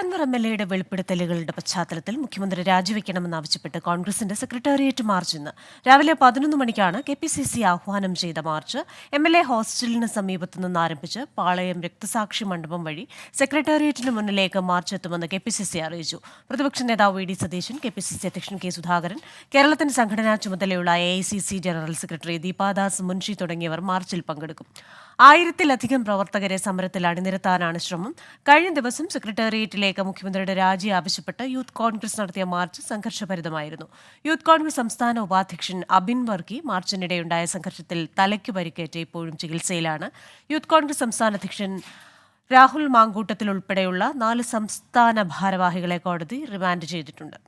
അൻവർ എംഎൽഎയുടെ വെളിപ്പെടുത്തലുകളുടെ പശ്ചാത്തലത്തിൽ മുഖ്യമന്ത്രി രാജിവെക്കണമെന്നാവശ്യപ്പെട്ട് കോൺഗ്രസിന്റെ സെക്രട്ടേറിയറ്റ് മാർച്ച് ഇന്ന് രാവിലെ 11 മണിക്കാണ് കെപിസിസി ആഹ്വാനം ചെയ്ത മാർച്ച് എംഎൽഎ ഹോസ്റ്റലിന് സമീപത്തു നിന്ന് ആരംഭിച്ച് പാളയം രക്തസാക്ഷി മണ്ഡപം വഴി സെക്രട്ടേറിയറ്റിന് മുന്നിലേക്ക് മാർച്ച് എത്തുമെന്ന് കെപിസിസി അറിയിച്ചു. പ്രതിപക്ഷ നേതാവ് വി ഡി സതീശൻ, കെപിസിസി അധ്യക്ഷൻ കെ സുധാകരൻ, കേരളത്തിന്റെ സംഘടനാ ചുമതലയുള്ള AICC general secretary Deepa Das Munshi തുടങ്ങിയവർ മാർച്ചിൽ പങ്കെടുക്കും. 1000-ലധികം പ്രവർത്തകരെ സമരത്തിൽ അണിനിരത്താനാണ് ശ്രമം. കഴിഞ്ഞ ദിവസം സെക്രട്ടേറിയറ്റിലേക്ക് മുഖ്യമന്ത്രിയുടെ രാജി ആവശ്യപ്പെട്ട് യൂത്ത് കോൺഗ്രസ് നടത്തിയ മാർച്ച് സംഘർഷഭരിതമായിരുന്നു. യൂത്ത് കോൺഗ്രസ് സംസ്ഥാന ഉപാധ്യക്ഷൻ അബിൻ വർക്കി മാർച്ചിനിടെയുണ്ടായ സംഘർഷത്തിൽ തലയ്ക്ക് പരിക്കേറ്റ് ഇപ്പോഴും ചികിത്സയിലാണ്. യൂത്ത് കോൺഗ്രസ് സംസ്ഥാന അധ്യക്ഷൻ രാഹുൽ മാങ്കൂട്ടത്തിൽ ഉൾപ്പെടെയുള്ള 4 സംസ്ഥാന ഭാരവാഹികളെ കോടതി റിമാൻഡ് ചെയ്തിട്ടുണ്ട്.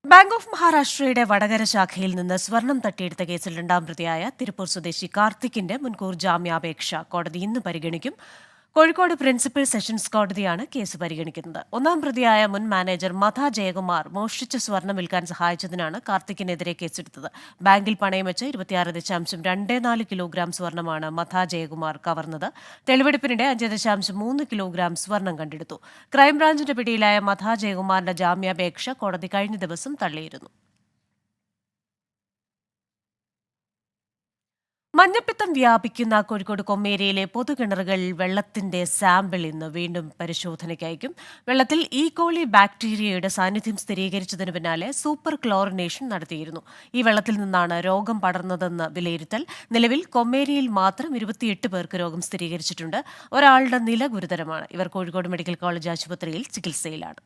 ബാങ്ക് ഓഫ് മഹാരാഷ്ട്രയുടെ വടകര ശാഖയിൽ നിന്ന് സ്വർണം തട്ടിയെടുത്ത കേസിൽ 2ാം പ്രതിയായ തിരുപ്പൂർ സ്വദേശി കാർത്തിക്കിന്റെ മുൻകൂർ ജാമ്യാപേക്ഷ കോടതി ഇന്ന് പരിഗണിക്കും. കോഴിക്കോട് പ്രിൻസിപ്പൽ സെഷൻസ് കോടതിയാണ് കേസ് പരിഗണിക്കുന്നത്. 1ാം പ്രതിയായ മുൻ മാനേജർ മഥ ജയകുമാർ മോഷ്ടിച്ച സ്വർണം വിൽക്കാൻ സഹായിച്ചതിനാണ് കാർത്തിക്കിനെതിരെ കേസെടുത്തത്. ബാങ്കിൽ പണയം വെച്ച് 26.24 കിലോഗ്രാം സ്വർണമാണ് മഥ ജയകുമാർ കവർന്നത്. തെളിവെടുപ്പിനിടെ 5.3 കിലോഗ്രാം സ്വർണം കണ്ടെടുത്തു. ക്രൈംബ്രാഞ്ചിന്റെ പിടിയിലായ മഥ ജയകുമാറിന്റെ ജാമ്യാപേക്ഷ കോടതി കഴിഞ്ഞ ദിവസം തള്ളിയിരുന്നു. മഞ്ഞപ്പിത്തം വ്യാപിക്കുന്ന കോഴിക്കോട് കൊമ്മേരിയിലെ പൊതുകിണറുകൾ വെള്ളത്തിന്റെ സാമ്പിൾ ഇന്ന് വീണ്ടും പരിശോധനയ്ക്ക് അയക്കും. വെള്ളത്തിൽ കോളി ബാക്ടീരിയയുടെ സാന്നിധ്യം സ്ഥിരീകരിച്ചതിന് പിന്നാലെ സൂപ്പർ ക്ലോറിനേഷൻ നടത്തിയിരുന്നു. ഈ വെള്ളത്തിൽ നിന്നാണ് രോഗം പടർന്നതെന്ന് വിലയിരുത്തൽ. നിലവിൽ കൊമ്മേരിയിൽ മാത്രം 28 പേർക്ക് രോഗം സ്ഥിരീകരിച്ചിട്ടുണ്ട്. ഒരാളുടെ നില ഗുരുതരമാണ്. ഇവർ കോഴിക്കോട് മെഡിക്കൽ കോളേജ് ആശുപത്രിയിൽ ചികിത്സയിലാണ്.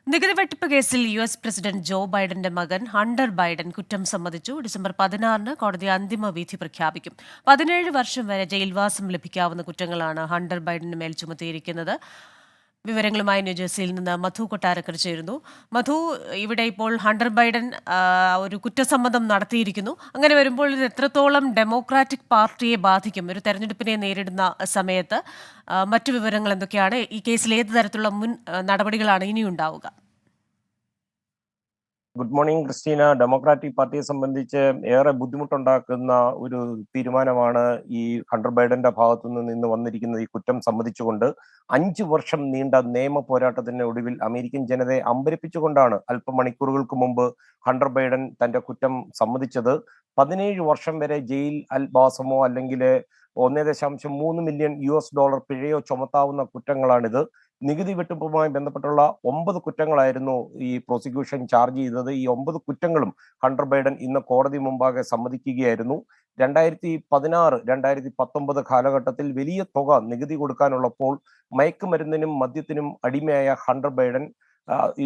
നികുതി വെട്ടിപ്പ് കേസിൽ യുഎസ് പ്രസിഡന്റ് ജോ ബൈഡന്റെ മകൻ ഹണ്ടർ ബൈഡൻ കുറ്റം സമ്മതിച്ചു. ഡിസംബർ 16-ന് കോടതി അന്തിമ വിധി പ്രഖ്യാപിക്കും. 17 വർഷം വരെ ജയിൽവാസം ലഭിക്കാവുന്ന കുറ്റങ്ങളാണ് ഹണ്ടർ ബൈഡന് മേൽ ചുമത്തിയിരിക്കുന്നത്. വിവരങ്ങളുമായി ന്യൂജേഴ്സിയിൽ നിന്ന് മധു കൊട്ടാരക്കർ ചേരുന്നു. മധു, ഇവിടെ ഇപ്പോൾ ഹണ്ടർ ബൈഡൻ ഒരു കുറ്റസമ്മതം നടത്തിയിരിക്കുന്നു. അങ്ങനെ വരുമ്പോൾ ഇത് എത്രത്തോളം ഡെമോക്രാറ്റിക് പാർട്ടിയെ ബാധിക്കും? ഒരു തെരഞ്ഞെടുപ്പിനെ നേരിടുന്ന സമയത്ത് മറ്റു വിവരങ്ങൾ എന്തൊക്കെയാണ്? ഈ കേസിൽ ഏത് തരത്തിലുള്ള മുൻ നടപടികളാണ് ഇനിയുണ്ടാവുക? Good morning Christina. ഡെമോക്രാറ്റിക് പാർട്ടിയെ സംബന്ധിച്ച് ഏറെ ബുദ്ധിമുട്ടുണ്ടാക്കുന്ന ഒരു തീരുമാനമാണ് ഈ ഹണ്ടർ ബൈഡന്റെ ഭാഗത്തു നിന്ന് വന്നിരിക്കുന്നത്. ഈ കുറ്റം സമ്മതിച്ചുകൊണ്ട് 5 വർഷം നീണ്ട നിയമ പോരാട്ടത്തിന് ഒടുവിൽ അമേരിക്കൻ ജനതയെ അമ്പരപ്പിച്ചുകൊണ്ടാണ് അല്പമണിക്കൂറുകൾക്ക് മുമ്പ് ഹണ്ടർ ബൈഡൻ തന്റെ കുറ്റം സമ്മതിച്ചത്. 17 വർഷം വരെ ജയിൽ വാസമോ അല്ലെങ്കിൽ $1.3 മില്യൺ പിഴയോ ചുമത്താവുന്ന കുറ്റങ്ങളാണിത്. നികുതി വെട്ടിപ്പുമായി ബന്ധപ്പെട്ടുള്ള 9 കുറ്റങ്ങളായിരുന്നു ഈ പ്രോസിക്യൂഷൻ ചാർജ് ചെയ്തത്. ഈ 9 കുറ്റങ്ങളും ഹണ്ടർ ബൈഡൻ ഇന്ന് കോടതി മുമ്പാകെ സമ്മതിക്കുകയായിരുന്നു. 2016, 2019 കാലഘട്ടത്തിൽ വലിയ തുക നികുതി കൊടുക്കാനുള്ളപ്പോൾ മയക്കുമരുന്നിനും മദ്യത്തിനും അടിമയായ ഹണ്ടർ ബൈഡൻ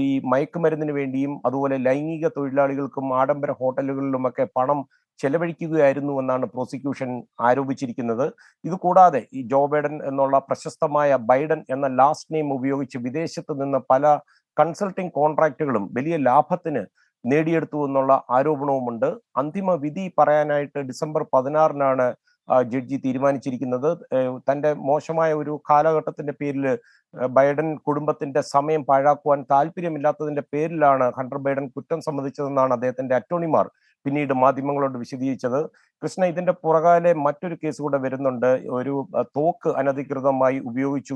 ഈ മയക്കുമരുന്നിന് വേണ്ടിയും അതുപോലെ ലൈംഗിക തൊഴിലാളികൾക്കും ആഡംബര ഹോട്ടലുകളിലുമൊക്കെ പണം ചെലവഴിക്കുകയായിരുന്നു എന്നാണ് പ്രോസിക്യൂഷൻ ആരോപിച്ചിരിക്കുന്നത്. ഇതുകൂടാതെ ഈ ജോ ബൈഡൻ എന്നുള്ള പ്രശസ്തമായ ബൈഡൻ എന്ന ലാസ്റ്റ് നെയിം ഉപയോഗിച്ച് വിദേശത്ത് നിന്ന് പല കൺസൾട്ടിംഗ് കോൺട്രാക്റ്റുകളും വലിയ ലാഭത്തിന് നേടിയെടുത്തു എന്നുള്ള ആരോപണവുമുണ്ട്. അന്തിമ വിധി പറയാനായിട്ട് ഡിസംബർ 16-നാണ് ജഡ്ജി തീരുമാനിച്ചിരിക്കുന്നത്. തന്റെ മോശമായ ഒരു കാലഘട്ടത്തിന്റെ പേരിൽ ബൈഡൻ കുടുംബത്തിന്റെ സമയം പാഴാക്കുവാൻ താല്പര്യമില്ലാത്തതിന്റെ പേരിലാണ് ഹണ്ടർ ബൈഡൻ കുറ്റം സമ്മതിച്ചതെന്നാണ് അദ്ദേഹത്തിന്റെ അറ്റോർണിമാർ പിന്നീട് മാധ്യമങ്ങളോട് വിശദീകരിച്ചത്. കൃഷ്ണ, ഇതിന്റെ പുറകാലെ മറ്റൊരു കേസ് കൂടെ വരുന്നുണ്ട്. ഒരു തോക്ക് അനധികൃതമായി ഉപയോഗിച്ചു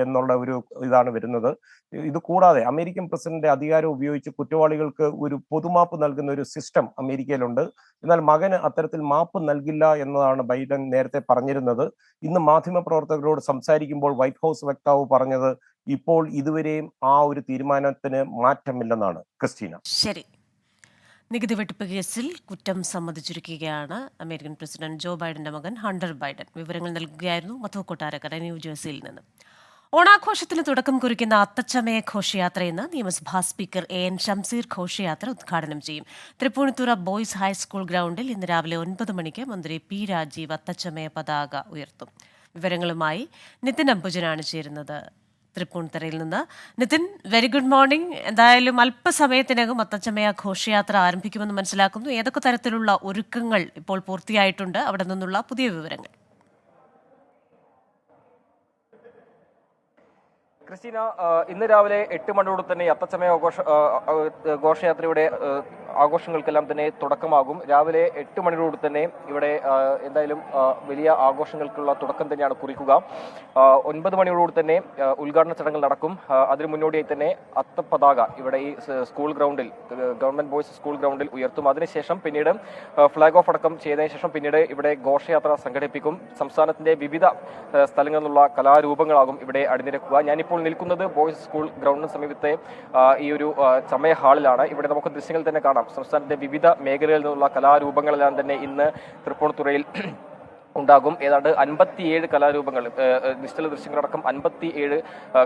എന്നുള്ള ഒരു ഇതാണ് വരുന്നത്. ഇത് കൂടാതെ അമേരിക്കൻ പ്രസിഡന്റ് അധികാരം ഉപയോഗിച്ച് കുറ്റവാളികൾക്ക് ഒരു പൊതുമാപ്പ് നൽകുന്ന ഒരു സിസ്റ്റം അമേരിക്കയിലുണ്ട്. എന്നാൽ മകന് അത്തരത്തിൽ മാപ്പ് നൽകില്ല എന്നതാണ് ബൈഡൻ നേരത്തെ പറഞ്ഞിരുന്നത്. ഇന്ന് മാധ്യമപ്രവർത്തകരോട് സംസാരിക്കുമ്പോൾ വൈറ്റ് ഹൗസ് വക്താവ് പറഞ്ഞത് ഇപ്പോൾ ഇതുവരെയും ആ ഒരു തീരുമാനത്തിന് മാറ്റമില്ലെന്നാണ്. ക്രിസ്റ്റീന, ശരി. നികുതി വെട്ടിപ്പ് കേസിൽ കുറ്റം സമ്മതിച്ചിരിക്കുകയാണ് അമേരിക്കൻ പ്രസിഡന്റ് ജോ ബൈഡന്റെ മകൻ ഹണ്ടർ ബൈഡൻ. വിവരങ്ങൾ നൽകുകയായിരുന്നു മധു കൊട്ടാരക്കര ന്യൂജേഴ്സിയിൽ നിന്ന്. ഓണാഘോഷത്തിന് തുടക്കം കുറിക്കുന്ന അത്തച്ചമയ ഘോഷയാത്ര ഇന്ന് നിയമസഭാ സ്പീക്കർ AN ഷംസീർ ഘോഷയാത്ര ഉദ്ഘാടനം ചെയ്യും. തൃപ്പൂണിത്തുറ ബോയ്സ് ഹൈസ്കൂൾ ഗ്രൗണ്ടിൽ ഇന്ന് രാവിലെ 9 മണിക്ക് മന്ത്രി പി രാജീവ് അത്തച്ചമയ പതാക ഉയർത്തും. വിവരങ്ങളുമായി നിതിൻ അംബുജനാണ് ചേരുന്നത് തൃപ്പൂണിത്തുറയിൽ നിന്ന്. Nithin, very good morning. എന്തായാലും അല്പസമയത്തിനകം അത്തച്ചമയ ഘോഷയാത്ര ആരംഭിക്കുമെന്ന് മനസ്സിലാക്കുന്നു. ഏതൊക്കെ തരത്തിലുള്ള ഒരുക്കങ്ങൾ ഇപ്പോൾ പൂർത്തിയായിട്ടുണ്ട്? അവിടെ നിന്നുള്ള പുതിയ വിവരങ്ങൾ. ക്രിസ്റ്റീന, ഇന്ന് രാവിലെ 8 മണിയോട് തന്നെ അത്തച്ചമയ ഘോഷയാത്രയുടെ ആഘോഷങ്ങൾക്കെല്ലാം തന്നെ തുടക്കമാകും. രാവിലെ 8 മണിയോട് തന്നെ ഇവിടെ എന്തായാലും വലിയ ആഘോഷങ്ങൾക്കുള്ള തുടക്കം തന്നെയാണ് കുറിക്കുക. 9 മണിയോടുകൂടി തന്നെ ഉദ്ഘാടന ചടങ്ങുകൾ നടക്കും. അതിനു മുന്നോടിയായി തന്നെ അത്തപ്പതാക ഇവിടെ ഈ സ്കൂൾ ഗ്രൗണ്ടിൽ, ഗവൺമെന്റ് ബോയ്സ് സ്കൂൾ ഗ്രൗണ്ടിൽ ഉയർത്തും. അതിനുശേഷം പിന്നീട് ഫ്ലാഗ് ഓഫ് അടക്കം ചെയ്തതിനു ശേഷം പിന്നീട് ഇവിടെ ഘോഷയാത്ര സംഘടിപ്പിക്കും. സംസ്ഥാനത്തിന്റെ വിവിധ സ്ഥലങ്ങളിൽ നിന്നുള്ള കലാരൂപങ്ങളാകും ഇവിടെ അണിനിരക്കുക. ഞാനിപ്പോൾ നിൽക്കുന്നത് ബോയ്സ് സ്കൂൾ ഗ്രൗണ്ടിന് സമീപത്തെ ഈ ഒരു ചമയ ഹാളിലാണ്. ഇവിടെ നമുക്ക് ദൃശ്യങ്ങൾ തന്നെ കാണാം. സംസ്ഥാനത്തെ വിവിധ മേഖലകളിൽ നിന്നുള്ള കലാരൂപങ്ങളെല്ലാം തന്നെ ഇന്ന് തൃപ്പൂണിത്തുറയിൽ ഉണ്ടാകും. ഏതാണ്ട് 57 കലാരൂപങ്ങൾ, നിശ്ചല ദൃശ്യങ്ങളടക്കം 57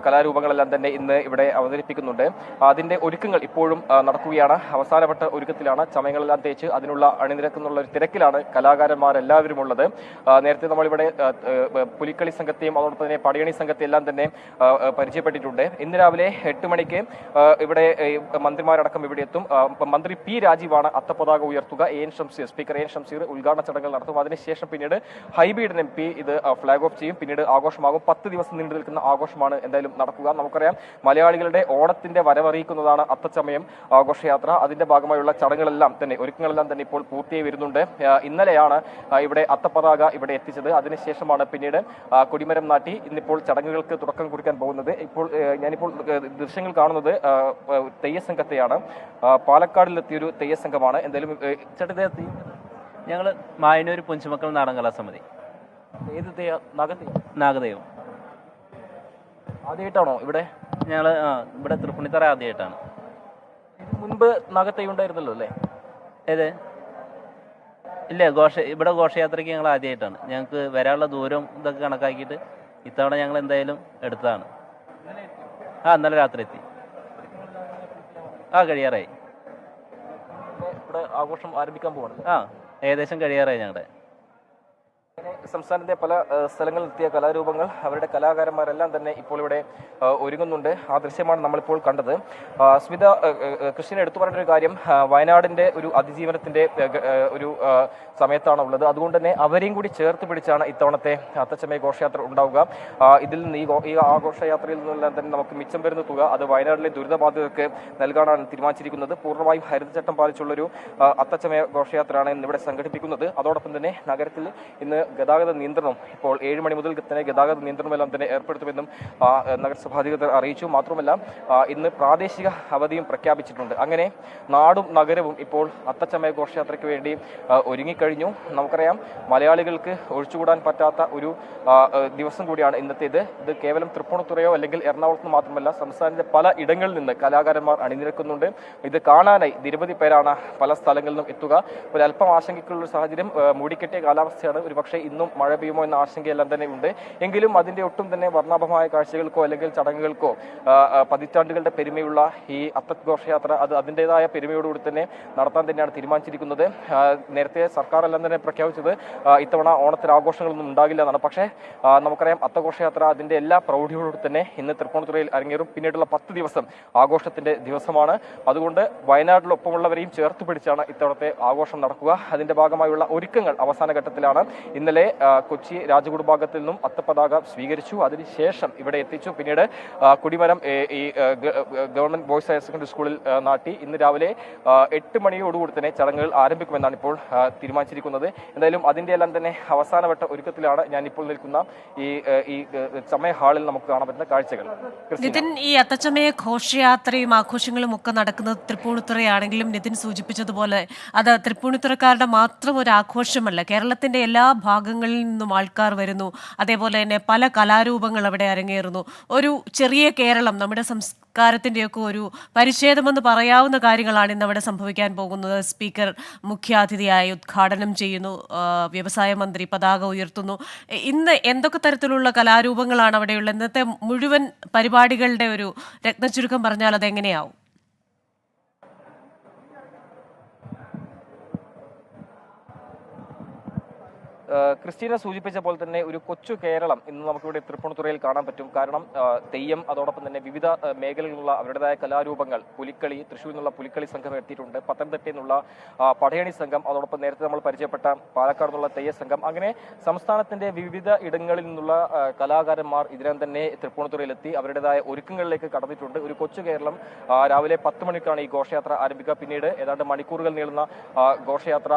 കലാരൂപങ്ങളെല്ലാം തന്നെ ഇന്ന് ഇവിടെ അവതരിപ്പിക്കുന്നുണ്ട്. അതിന്റെ ഒരുക്കങ്ങൾ ഇപ്പോഴും നടക്കുകയാണ്. അവസാനപ്പെട്ട ഒരുക്കത്തിലാണ്. ചമയങ്ങളെല്ലാം തേച്ച് അതിനുള്ള അണിനിരക്കുന്നുള്ള ഒരു തിരക്കിലാണ് കലാകാരന്മാരെല്ലാവരും ഉള്ളത്. നേരത്തെ നമ്മളിവിടെ പുലിക്കളി സംഘത്തെയും അതോടൊപ്പം തന്നെ പടയണി സംഘത്തെയും എല്ലാം തന്നെ പരിചയപ്പെട്ടിട്ടുണ്ട്. ഇന്ന് രാവിലെ 8 മണിക്ക് ഇവിടെ മന്ത്രിമാരടക്കം ഇവിടെ എത്തും. മന്ത്രി പി രാജീവാണ് അത്തപ്പതാക ഉയർത്തുക. സ്പീക്കർ എൻ ഷംസീർ ഉദ്ഘാടന ചടങ്ങുകൾ നടത്തും. അതിനുശേഷം പിന്നീട് ഹൈബീഡൻ MP ഇത് ഫ്ലാഗ് ഓഫ് ചെയ്യും. പിന്നീട് ആഘോഷമാകും. 10 ദിവസം നീണ്ടു നിൽക്കുന്ന ആഘോഷമാണ് എന്തായാലും നടക്കുക. നമുക്കറിയാം, മലയാളികളുടെ ഓണത്തിന്റെ വരവറിയിക്കുന്നതാണ് അത്തച്ചമയം ആഘോഷയാത്ര. അതിന്റെ ഭാഗമായുള്ള ചടങ്ങുകളെല്ലാം തന്നെ, ഒരുക്കങ്ങളെല്ലാം തന്നെ ഇപ്പോൾ പൂർത്തിയായി വരുന്നുണ്ട്. ഇന്നലെയാണ് ഇവിടെ അത്തപ്പതാക ഇവിടെ എത്തിച്ചത്. അതിനുശേഷമാണ് പിന്നീട് കൊടിമരം നാട്ടി ഇന്നിപ്പോൾ ചടങ്ങുകൾക്ക് തുടക്കം കുറിക്കാൻ പോകുന്നത്. ഞാനിപ്പോൾ ദൃശ്യങ്ങൾ കാണുന്നത് തെയ്യസംഘത്തെയാണ്. പാലക്കാടിലെത്തിയൊരു തെയ്യസംഘമാണ്. എന്തായാലും ചേട്ടത്തെ ഞങ്ങൾ മായനൂർ പുഞ്ചമക്കൾ നാടൻ കലാസമിതി. ഏത് നാഗദൈവം ആദ്യമായിട്ടാണോ ഇവിടെ? ഞങ്ങൾ ഇവിടെ തൃപ്പൂണിത്തറ ആദ്യമായിട്ടാണ്. മുൻപ് നാഗത്തെയ്യം ഉണ്ടായിരുന്നല്ലോ അല്ലേ? ഏത്? ഇല്ല, ഇവിടെ ഘോഷയാത്രയ്ക്ക് ഞങ്ങൾ ആദ്യമായിട്ടാണ്. ഞങ്ങൾക്ക് വരാനുള്ള ദൂരം ഇതൊക്കെ കണക്കാക്കിയിട്ട് ഇത്തവണ ഞങ്ങൾ എന്തായാലും എടുത്തതാണ്. ഇന്നലെ രാത്രി എത്തി. കഴിയാറായി. ഇവിടെ ആഘോഷം ആരംഭിക്കാൻ പോവാണ്. ഏകദേശം കഴിയാറായി. ഞങ്ങളുടെ സംസ്ഥാനത്തെ പല സ്ഥലങ്ങളിൽ എത്തിയ കലാരൂപങ്ങൾ, അവരുടെ കലാകാരന്മാരെല്ലാം തന്നെ ഇപ്പോൾ ഇവിടെ ഒരുങ്ങുന്നുണ്ട്. ആ ദൃശ്യമാണ് നമ്മളിപ്പോൾ കണ്ടത്. സ്മിത, കൃഷ്ണൻ എടുത്തു പറഞ്ഞൊരു കാര്യം, വയനാടിന്റെ ഒരു അതിജീവനത്തിന്റെ ഒരു സമയത്താണ് ഉള്ളത്. അതുകൊണ്ട് തന്നെ അവരെയും കൂടി ചേർത്ത് പിടിച്ചാണ് ഇത്തവണത്തെ അത്തച്ചമയ ഘോഷയാത്ര ഉണ്ടാവുക. ഇതിൽ നിന്ന് ഈ ആഘോഷയാത്രയിൽ നിന്നെല്ലാം തന്നെ നമുക്ക് മിച്ചം വരുന്ന തുക അത് വയനാട്ടിലെ ദുരിതബാധിതർക്ക് നൽകാനാണ് തീരുമാനിച്ചിരിക്കുന്നത്. പൂർണ്ണമായും ഹരിതചട്ടം പാലിച്ചുള്ളൊരു അത്തച്ചമയ ഘോഷയാത്രയാണ് ഇന്നിവിടെ സംഘടിപ്പിക്കുന്നത്. അതോടൊപ്പം തന്നെ നഗരത്തിൽ ഇന്ന് ഗതാഗത നിയന്ത്രണം ഇപ്പോൾ 7 മണി മുതൽ തന്നെ ഗതാഗത നിയന്ത്രണമെല്ലാം തന്നെ ഏർപ്പെടുത്തുമെന്നും നഗരസഭാ അധികൃതർ അറിയിച്ചു. മാത്രമല്ല ഇന്ന് പ്രാദേശിക അവധിയും പ്രഖ്യാപിച്ചിട്ടുണ്ട്. അങ്ങനെ നാടും നഗരവും ഇപ്പോൾ അത്തച്ചമയ ഘോഷയാത്രയ്ക്ക് വേണ്ടി ഒരുങ്ങിക്കഴിഞ്ഞു. നമുക്കറിയാം, മലയാളികൾക്ക് ഒഴിച്ചുകൂടാൻ പറ്റാത്ത ഒരു ദിവസം കൂടിയാണ് ഇന്നത്തേത്. ഇത് കേവലം തൃപ്പൂണിത്തുറയോ അല്ലെങ്കിൽ എറണാകുളത്ത് മാത്രമല്ല, സംസ്ഥാനത്തെ പല ഇടങ്ങളിൽ നിന്ന് കലാകാരന്മാർ അണിനിരക്കുന്നുണ്ട്. ഇത് കാണാനായി നിരവധി പേരാണ് പല സ്ഥലങ്ങളിൽ നിന്നും എത്തുക. ഒരു അല്പം ആശങ്കയ്ക്കുള്ള സാഹചര്യം, മൂടിക്കെട്ടിയ കാലാവസ്ഥയാണ്. ഒരുപക്ഷെ ഇന്നും മഴ പെയ്യുമോ എന്ന ആശങ്കയെല്ലാം തന്നെ ഉണ്ട്. എങ്കിലും അതിന്റെ ഒട്ടും തന്നെ വർണ്ണാഭമായ കാഴ്ചകൾക്കോ അല്ലെങ്കിൽ ചടങ്ങുകൾക്കോ പതിറ്റാണ്ടുകളുടെ പെരുമയുള്ള ഈ അത്തത് ഘോഷയാത്ര അത് അതിൻ്റെതായ പെരുമയോടുകൂടി തന്നെ നടത്താൻ തന്നെയാണ് തീരുമാനിച്ചിരിക്കുന്നത്. നേരത്തെ സർക്കാർ എല്ലാം തന്നെ പ്രഖ്യാപിച്ചത് ഇത്തവണ ഓണത്തിന് ആഘോഷങ്ങളൊന്നും ഉണ്ടാകില്ല എന്നാണ്. പക്ഷേ നമുക്കറിയാം, അത്തഘോഷയാത്ര അതിന്റെ എല്ലാ പ്രൗഢിയോടുകൂടി തന്നെ ഇന്ന് തൃപ്പൂണിത്തുറയിൽ അരങ്ങേറും. പിന്നീടുള്ള 10 ദിവസം ആഘോഷത്തിന്റെ ദിവസമാണ്. അതുകൊണ്ട് വയനാട്ടിലൊപ്പമുള്ളവരെയും ചേർത്ത് പിടിച്ചാണ് ഇത്തവണത്തെ ആഘോഷം നടക്കുക. അതിന്റെ ഭാഗമായുള്ള ഒരുക്കങ്ങൾ അവസാന ഘട്ടത്തിലാണ്. ഇന്നലെ കൊച്ചി രാജകുടുംബാംഗത്തിൽ നിന്നും അത്തപ്പതാക സ്വീകരിച്ചു. അതിനുശേഷം ഇവിടെ എത്തിച്ചു. പിന്നീട് കൊടിമരം ഈ ഗവൺമെന്റ് ബോയ്സ് ഹയർ സെക്കൻഡറി സ്കൂളിൽ നാട്ടി. ഇന്ന് രാവിലെ 8 മണിയോടുകൂടി തന്നെ ചടങ്ങുകൾ ആരംഭിക്കുമെന്നാണ് ഇപ്പോൾ തീരുമാനിച്ചിരിക്കുന്നത്. എന്തായാലും അതിന്റെ എല്ലാം തന്നെ അവസാനവട്ട ഒരുക്കത്തിലാണ് ഞാൻ ഇപ്പോൾ നിൽക്കുന്ന ഈ ചമയ ഹാളിൽ നമുക്ക് കാണാൻ പറ്റുന്ന കാഴ്ചകൾ. നിതിൻ, ഈ അത്തച്ചമയ ഘോഷയാത്രയും ആഘോഷങ്ങളും ഒക്കെ നടക്കുന്നത് തൃപ്പൂണിത്തുറയാണെങ്കിലും നിതിൻ സൂചിപ്പിച്ചതുപോലെ അത് തൃപ്പൂണിത്തുറക്കാരുടെ മാത്രം ഒരു ആഘോഷമല്ല. കേരളത്തിന്റെ എല്ലാ ഭാഗങ്ങളിൽ നിന്നും ആൾക്കാർ വരുന്നു. അതേപോലെ തന്നെ പല കലാരൂപങ്ങൾ അവിടെ അരങ്ങേറുന്നു. ഒരു ചെറിയ കേരളം, നമ്മുടെ സംസ്കാരത്തിൻ്റെയൊക്കെ ഒരു പരിച്ഛേദമെന്ന് പറയാവുന്ന കാര്യങ്ങളാണ് ഇന്ന് അവിടെ സംഭവിക്കാൻ പോകുന്നത്. സ്പീക്കർ മുഖ്യാതിഥിയായി ഉദ്ഘാടനം ചെയ്യുന്നു. വ്യവസായ മന്ത്രി പതാക ഉയർത്തുന്നു. ഇന്ന് എന്തൊക്കെ തരത്തിലുള്ള കലാരൂപങ്ങളാണ് അവിടെയുള്ളത്? ഇന്നത്തെ മുഴുവൻ പരിപാടികളുടെ ഒരു രത്നച്ചുരുക്കം പറഞ്ഞാൽ അതെങ്ങനെയാവും? ക്രിസ്റ്റീന സൂചിപ്പിച്ച പോലെ തന്നെ ഒരു കൊച്ചു കേരളം ഇന്ന് നമുക്കിവിടെ തൃപ്പൂണിത്തുറയിൽ കാണാൻ പറ്റും. കാരണം തെയ്യം, അതോടൊപ്പം തന്നെ വിവിധ മേഖലകളിലുള്ള അവരുടേതായ കലാരൂപങ്ങൾ, പുലിക്കളി, തൃശ്ശൂരിൽ നിന്നുള്ള പുലിക്കളി സംഘം എത്തിയിട്ടുണ്ട്, പത്തനംതിട്ടയിൽ നിന്നുള്ള പടയണി സംഘം, അതോടൊപ്പം നേരത്തെ നമ്മൾ പരിചയപ്പെട്ട പാലക്കാട് നിന്നുള്ള തെയ്യ സംഘം, അങ്ങനെ സംസ്ഥാനത്തിന്റെ വിവിധ ഇടങ്ങളിൽ നിന്നുള്ള കലാകാരന്മാർ ഇതിനകം തന്നെ തൃപ്പൂണിത്തുറയിലെത്തി അവരുടേതായ ഒരുക്കങ്ങളിലേക്ക് കടന്നിട്ടുണ്ട്. ഒരു കൊച്ചു കേരളം രാവിലെ 10 മണിക്കാണ് ഈ ഘോഷയാത്ര ആരംഭിക്കുക. പിന്നീട് ഏതാണ്ട് മണിക്കൂറുകൾ നീളുന്ന ഘോഷയാത്ര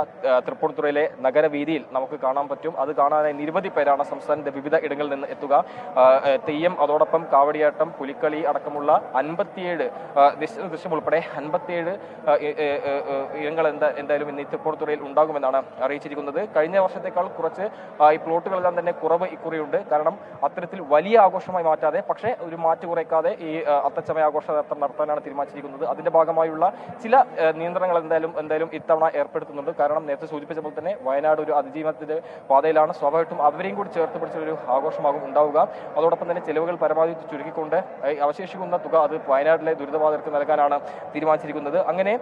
തൃപ്പൂണിത്തുറയിലെ നഗരവീതിയിൽ നമുക്ക് കാണാൻ പറ്റും. അത് കാണാനായി നിരവധി പേരാണ് സംസ്ഥാനത്തിന്റെ വിവിധ ഇടങ്ങളിൽ നിന്ന് എത്തുക. തെയ്യം, അതോടൊപ്പം കാവടിയാട്ടം, പുലിക്കളി അടക്കമുള്ള 57 ദൃശ്യം ഉൾപ്പെടെ 57 ഇനങ്ങൾ എന്തായാലും ഇന്ന് തൃപ്പൂണിത്തുറയിൽ ഉണ്ടാകുമെന്നാണ് അറിയിച്ചിരിക്കുന്നത്. കഴിഞ്ഞ വർഷത്തേക്കാൾ കുറച്ച് ഈ പ്ലോട്ടുകളെല്ലാം തന്നെ കുറവ് ഇക്കുറിയുണ്ട്. കാരണം അത്തരത്തിൽ വലിയ ആഘോഷമായി മാറ്റാതെ, പക്ഷേ ഒരു മാറ്റു കുറയ്ക്കാതെ ഈ അത്തച്ചമയ ആഘോഷയാത്ര നടത്താനാണ് തീരുമാനിച്ചിരിക്കുന്നത്. അതിന്റെ ഭാഗമായുള്ള ചില നിയന്ത്രണങ്ങൾ എന്തായാലും ഇത്തവണ ഏർപ്പെടുത്തുന്നുണ്ട്. കാരണം നേരത്തെ സൂചിപ്പിച്ച പോലെ തന്നെ വയനാട് ഒരു അതിജീവനത്തിന്റെ പാതയിലാണ്. സ്വാഭാവികമായിട്ടും അവരെയും കൂടി ചേർത്ത് പിടിച്ചൊരു ആഘോഷമാകും ഉണ്ടാവുക. അതോടൊപ്പം തന്നെ ചെലവുകൾ പരമാവധി ചുരുക്കിക്കൊണ്ട് അവശേഷിക്കുന്ന തുക അത് വയനാട്ടിലെ ദുരിതബാധിതർക്ക് നൽകാനാണ് തീരുമാനിച്ചിരിക്കുന്നത്. അങ്ങനെ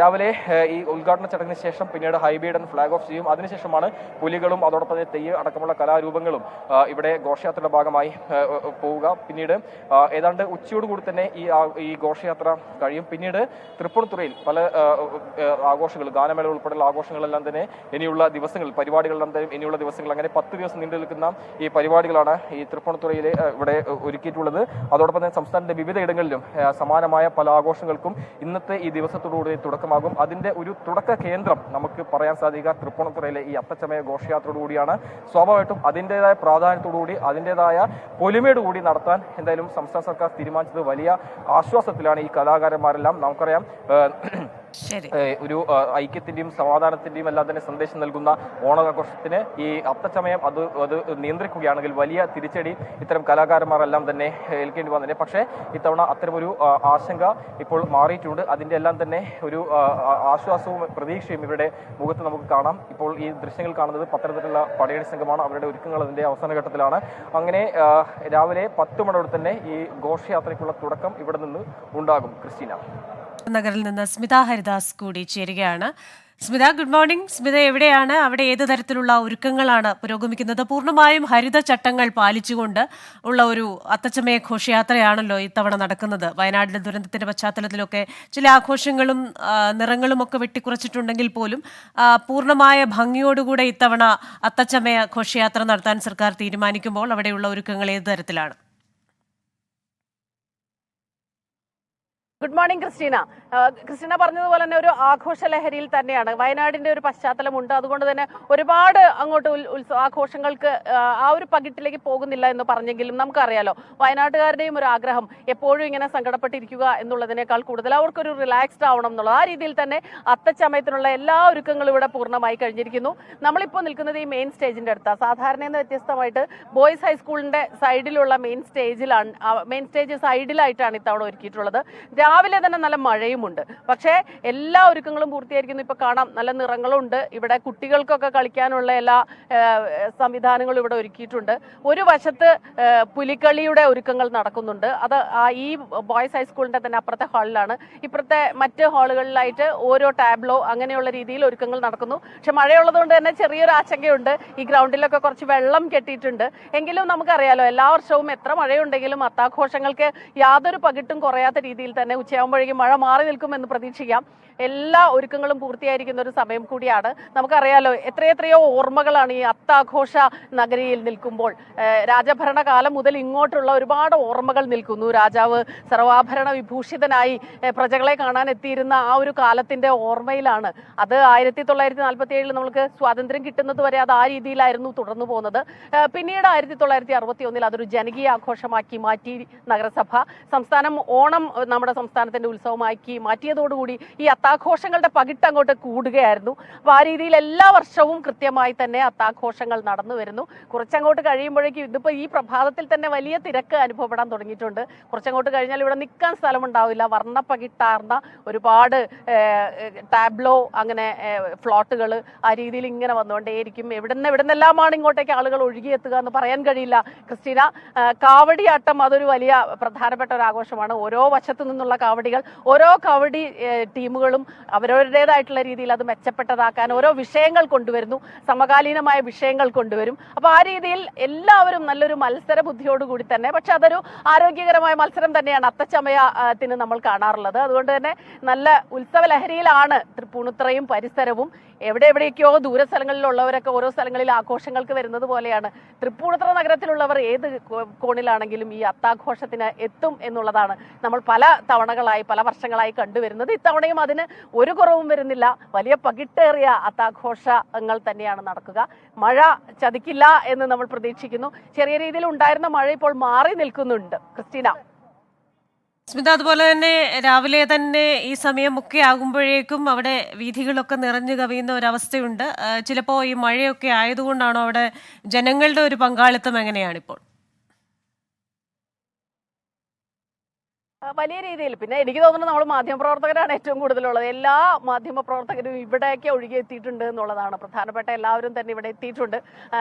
രാവിലെ ഈ ഉദ്ഘാടന ചടങ്ങിന് ശേഷം പിന്നീട് ഹൈബീഡൻ ഫ്ലാഗ് ഓഫ് ചെയ്യും. അതിനുശേഷമാണ് പുലികളും അതോടൊപ്പം തന്നെ തെയ്യം അടക്കമുള്ള കലാരൂപങ്ങളും ഇവിടെ ഘോഷയാത്രയുടെ ഭാഗമായി പോവുക. പിന്നീട് ഏതാണ്ട് ഉച്ചയോടുകൂടി തന്നെ ഈ ഘോഷയാത്ര കഴിയും. പിന്നീട് തൃപ്പൂണിത്തുറയിൽ പല ആഘോഷങ്ങൾ, ഗാനമേള ഉൾപ്പെടെയുള്ള ആഘോഷങ്ങളെല്ലാം തന്നെ ഇനിയുള്ള ദിവസങ്ങൾ, പരിപാടികളെല്ലാം ഇനിയുള്ള ദിവസങ്ങൾ, അങ്ങനെ 10 ദിവസം നീണ്ടു നിൽക്കുന്ന ഈ പരിപാടികളാണ് ഈ തൃപ്പൂണിത്തുറയിൽ ഇവിടെ ഒരുക്കിയിട്ടുള്ളത്. അതോടൊപ്പം തന്നെ സംസ്ഥാനത്തിന്റെ വിവിധ ഇടങ്ങളിലും സമാനമായ പല ആഘോഷങ്ങൾക്കും ഇന്നത്തെ ഈ ദിവസത്തോടുകൂടി തുടക്കമാകും. അതിന്റെ ഒരു തുടക്ക കേന്ദ്രം നമുക്ക് പറയാൻ സാധിക്കുക തൃപ്പൂണിത്തുറയിലെ ഈ അത്തച്ചമയ ഘോഷയാത്രയോടുകൂടിയാണ്. സ്വാഭാവികമായിട്ടും അതിൻ്റെതായ പ്രാധാന്യത്തോടുകൂടി അതിൻ്റെതായ പൊലിമയോടുകൂടി നടത്താൻ എന്തായാലും സംസ്ഥാന സർക്കാർ തീരുമാനിച്ചത് വലിയ ആശ്വാസത്തിലാണ് ഈ കലാകാരന്മാരെല്ലാം. നമുക്കറിയാം ഒരു ഐക്യത്തിന്റെയും സമാധാനത്തിന്റെയും എല്ലാം തന്നെ സന്ദേശം നൽകുന്ന ഓണാഘോഷത്തിന് ഈ അത്തച്ചമയം അത് നിയന്ത്രിക്കുകയാണെങ്കിൽ വലിയ തിരിച്ചടി ഇത്തരം കലാകാരന്മാരെല്ലാം തന്നെ ഏൽക്കേണ്ടി വന്നതിനെ. പക്ഷേ ഇത്തവണ അത്തരമൊരു ആശങ്ക ഇപ്പോൾ മാറിയിട്ടുണ്ട്. അതിന്റെ എല്ലാം തന്നെ ഒരു ആശ്വാസവും പ്രതീക്ഷയും ഇവരുടെ മുഖത്ത് നമുക്ക് കാണാം. ഇപ്പോൾ ഈ ദൃശ്യങ്ങൾ കാണുന്നത് പത്തനംതിട്ടയിലുള്ള പടയണി സംഘമാണ്. അവരുടെ ഒരുക്കങ്ങൾ അതിന്റെ അവസാന ഘട്ടത്തിലാണ്. അങ്ങനെ രാവിലെ 10 മണിയോടെ തന്നെ ഈ ഘോഷയാത്രയ്ക്കുള്ള തുടക്കം ഇവിടെ നിന്ന് ഉണ്ടാകും. ക്രിസ്റ്റീന, നഗറിൽ നിന്ന് സ്മിത ഹരിദാസ് കൂടി ചേരുകയാണ്. Smitha, good morning. സ്മിത, എവിടെയാണ്? അവിടെ ഏത് തരത്തിലുള്ള ഒരുക്കങ്ങളാണ് പുരോഗമിക്കുന്നത്? പൂർണ്ണമായും ഹരിത ചട്ടങ്ങൾ പാലിച്ചുകൊണ്ട് ഉള്ള ഒരു അത്തച്ചമയ ഘോഷയാത്രയാണല്ലോ ഇത്തവണ നടക്കുന്നത്. വയനാടിന്റെ ദുരന്തത്തിന്റെ പശ്ചാത്തലത്തിലൊക്കെ ചില ആഘോഷങ്ങളും നിറങ്ങളും ഒക്കെ വെട്ടിക്കുറച്ചിട്ടുണ്ടെങ്കിൽ പോലും പൂർണ്ണമായ ഭംഗിയോടുകൂടെ ഇത്തവണ അത്തച്ചമയ ഘോഷയാത്ര നടത്താൻ സർക്കാർ തീരുമാനിക്കുമ്പോൾ അവിടെയുള്ള ഒരുക്കങ്ങൾ ഏത് തരത്തിലാണ്? ഗുഡ് മോർണിംഗ് ക്രിസ്റ്റീന പറഞ്ഞതുപോലെ തന്നെ ഒരു ആഘോഷ ലഹരിയിൽ തന്നെയാണ്. വയനാടിന്റെ ഒരു പശ്ചാത്തലമുണ്ട്. അതുകൊണ്ട് തന്നെ ഒരുപാട് അങ്ങോട്ട് ആഘോഷങ്ങൾക്ക് ആ ഒരു പകിട്ടിലേക്ക് പോകുന്നില്ല എന്ന് പറഞ്ഞെങ്കിലും നമുക്കറിയാലോ വയനാട്ടുകാരുടെയും ഒരു ആഗ്രഹം എപ്പോഴും ഇങ്ങനെ സങ്കടപ്പെട്ടിരിക്കുക എന്നുള്ളതിനേക്കാൾ കൂടുതൽ അവർക്കൊരു റിലാക്സ്ഡ് ആവണം എന്നുള്ളത്. ആ രീതിയിൽ തന്നെ അത്തച്ചമയത്തിനുള്ള എല്ലാ ഒരുക്കങ്ങളും ഇവിടെ പൂർണ്ണമായി കഴിഞ്ഞിരിക്കുന്നു. നമ്മളിപ്പോൾ നിൽക്കുന്നത് ഈ മെയിൻ സ്റ്റേജിന്റെ അടുത്താണ്. സാധാരണ വ്യത്യസ്തമായിട്ട് ബോയ്സ് ഹൈസ്കൂളിന്റെ സൈഡിലുള്ള മെയിൻ സ്റ്റേജ് സൈഡിലായിട്ടാണ് ഇത്തവണ ഒരുക്കിയിട്ടുള്ളത്. രാവിലെ തന്നെ നല്ല മഴയുമുണ്ട്. പക്ഷേ എല്ലാ ഒരുക്കങ്ങളും പൂർത്തിയായിരിക്കുന്നു. ഇപ്പൊ കാണാം, നല്ല നിറങ്ങളുണ്ട്. ഇവിടെ കുട്ടികൾക്കൊക്കെ കളിക്കാനുള്ള എല്ലാ സംവിധാനങ്ങളും ഇവിടെ ഒരുക്കിയിട്ടുണ്ട്. ഒരു വശത്ത് പുലിക്കളിയുടെ ഒരുക്കങ്ങൾ നടക്കുന്നുണ്ട്. അത് ഈ ബോയ്സ് ഹൈസ്കൂളിന്റെ തന്നെ അപ്പുറത്തെ ഹാളിലാണ്. ഇപ്പുറത്തെ മറ്റ് ഹാളുകളിലായിട്ട് ഓരോ ടാബ്ലോ അങ്ങനെയുള്ള രീതിയിൽ ഒരുക്കങ്ങൾ നടക്കുന്നു. പക്ഷെ മഴയുള്ളതുകൊണ്ട് തന്നെ ചെറിയൊരു ആശങ്കയുണ്ട്. ഈ ഗ്രൗണ്ടിലൊക്കെ കുറച്ച് വെള്ളം കെട്ടിയിട്ടുണ്ട്. എങ്കിലും നമുക്കറിയാലോ എല്ലാ വർഷവും എത്ര മഴയുണ്ടെങ്കിലും അത്താഘോഷങ്ങൾക്ക് യാതൊരു പകിട്ടും കുറയാത്ത രീതിയിൽ തന്നെ ഉച്ചയാകുമ്പോഴേക്കും മഴ മാറി നിൽക്കുമെന്ന് പ്രതീക്ഷിക്കാം. എല്ലാ ഒരുക്കങ്ങളും പൂർത്തിയായിരിക്കുന്ന ഒരു സമയം കൂടിയാണ്. നമുക്കറിയാലോ എത്രയെത്രയോ ഓർമ്മകളാണ് ഈ അത്താഘോഷ നഗരിയിൽ നിൽക്കുമ്പോൾ. രാജഭരണകാലം മുതൽ ഇങ്ങോട്ടുള്ള ഒരുപാട് ഓർമ്മകൾ നിൽക്കുന്നു. രാജാവ് സർവാഭരണ വിഭൂഷിതനായി പ്രജകളെ കാണാൻ എത്തിയിരുന്ന ആ ഒരു കാലത്തിന്റെ ഓർമ്മയിലാണ്. അത് 1947 നമ്മൾക്ക് സ്വാതന്ത്ര്യം കിട്ടുന്നത് വരെ അത് ആ രീതിയിലായിരുന്നു തുടർന്നു പോകുന്നത്. പിന്നീട് 1961 അതൊരു ജനകീയ ആഘോഷമാക്കി മാറ്റി നഗരസഭ. സംസ്ഥാനം ഓണം നമ്മുടെ സംസ്ഥാനത്തിന്റെ ഉത്സവമാക്കി മാറ്റിയതോടുകൂടി ഈ അത്താഘോഷങ്ങളുടെ പകിട്ട് അങ്ങോട്ട് കൂടുകയായിരുന്നു. അപ്പോൾ ആ രീതിയിൽ എല്ലാ വർഷവും കൃത്യമായി തന്നെ അത്താഘോഷങ്ങൾ നടന്നു വരുന്നു. കുറച്ചങ്ങോട്ട് കഴിയുമ്പോഴേക്കും ഇതിപ്പോൾ ഈ പ്രഭാതത്തിൽ തന്നെ വലിയ തിരക്ക് അനുഭവപ്പെടാൻ തുടങ്ങിയിട്ടുണ്ട്. കുറച്ചങ്ങോട്ട് കഴിഞ്ഞാൽ ഇവിടെ നിൽക്കാൻ സ്ഥലമുണ്ടാവില്ല. വർണ്ണപ്പകിട്ടാർന്ന ഒരുപാട് ടാബ്ലോ അങ്ങനെ ഫ്ലോട്ടുകൾ ആ രീതിയിൽ ഇങ്ങനെ വന്നുകൊണ്ടേയിരിക്കും. എവിടുന്നെല്ലാമാണ് ഇങ്ങോട്ടേക്ക് ആളുകൾ ഒഴുകിയെത്തുക എന്ന് പറയാൻ കഴിയില്ല. ക്രിസ്റ്റീന, കാവടിയാട്ടം അതൊരു വലിയ പ്രധാനപ്പെട്ട ഒരു ആഘോഷമാണ്. ഓരോ വശത്തു നിന്നുള്ള കാവടികൾ, ഓരോ കാവടി ടീമുകളും കലാകാരന്മാരും അവരവരുടേതായിട്ടുള്ള രീതിയിൽ അത് മെച്ചപ്പെട്ടതാക്കാൻ ഓരോ വിഷയങ്ങൾ കൊണ്ടുവരുന്നു, സമകാലീനമായ വിഷയങ്ങൾ കൊണ്ടുവരും. അപ്പോൾ ആ രീതിയിൽ എല്ലാവരും നല്ലൊരു മത്സര ബുദ്ധിയോടുകൂടി തന്നെ, പക്ഷെ അതൊരു ആരോഗ്യകരമായ മത്സരം തന്നെയാണ് അത്തച്ചമയത്തിന് നമ്മൾ കാണാറുള്ളത്. അതുകൊണ്ട് തന്നെ നല്ല ഉത്സവ ലഹരിയിലാണ് തൃപ്പൂണിത്തുറയും പരിസരവും. എവിടെയൊക്കെയോ ദൂര സ്ഥലങ്ങളിലുള്ളവരൊക്കെ ഓരോ സ്ഥലങ്ങളിൽ ആഘോഷങ്ങൾക്ക് വരുന്നത് പോലെയാണ് തൃപ്പൂണിത്തുറ നഗരത്തിലുള്ളവർ ഏത് കോണിലാണെങ്കിലും ഈ അത്താഘോഷത്തിന് എത്തും എന്നുള്ളതാണ് നമ്മൾ പല തവണകളായി പല വർഷങ്ങളായി കണ്ടുവരുന്നത്. ഇത്തവണയും അതിന് ഒരു കുറവും വരുന്നില്ല. വലിയ പകിട്ടേറിയ അത്താഘോഷങ്ങൾ തന്നെയാണ് നടക്കുക. മഴ ചതിക്കില്ല എന്ന് നമ്മൾ പ്രതീക്ഷിക്കുന്നു. ചെറിയ രീതിയിൽ ഉണ്ടായിരുന്ന മഴ ഇപ്പോൾ മാറി നിൽക്കുന്നുണ്ട്. ക്രിസ്റ്റീന. സ്മിത, അതുപോലെ തന്നെ രാവിലെ തന്നെ ഈ സമയമൊക്കെ ആകുമ്പോഴേക്കും അവിടെ വീഥികളൊക്കെ നിറഞ്ഞു കവിയുന്ന ഒരവസ്ഥയുണ്ട്. ചിലപ്പോൾ ഈ മഴയൊക്കെ ആയതുകൊണ്ടാണോ അവിടെ ജനങ്ങളുടെ ഒരു പങ്കാളിത്തം എങ്ങനെയാണിപ്പോൾ? വലിയ രീതിയിൽ. പിന്നെ എനിക്ക് തോന്നുന്നു നമ്മൾ മാധ്യമപ്രവർത്തകരാണ് ഏറ്റവും കൂടുതലുള്ളത്. എല്ലാ മാധ്യമപ്രവർത്തകരും ഇവിടേക്ക് ഒഴുകിയെത്തിയിട്ടുണ്ട് എന്നുള്ളതാണ് പ്രധാനപ്പെട്ട. എല്ലാവരും തന്നെ ഇവിടെ എത്തിയിട്ടുണ്ട്.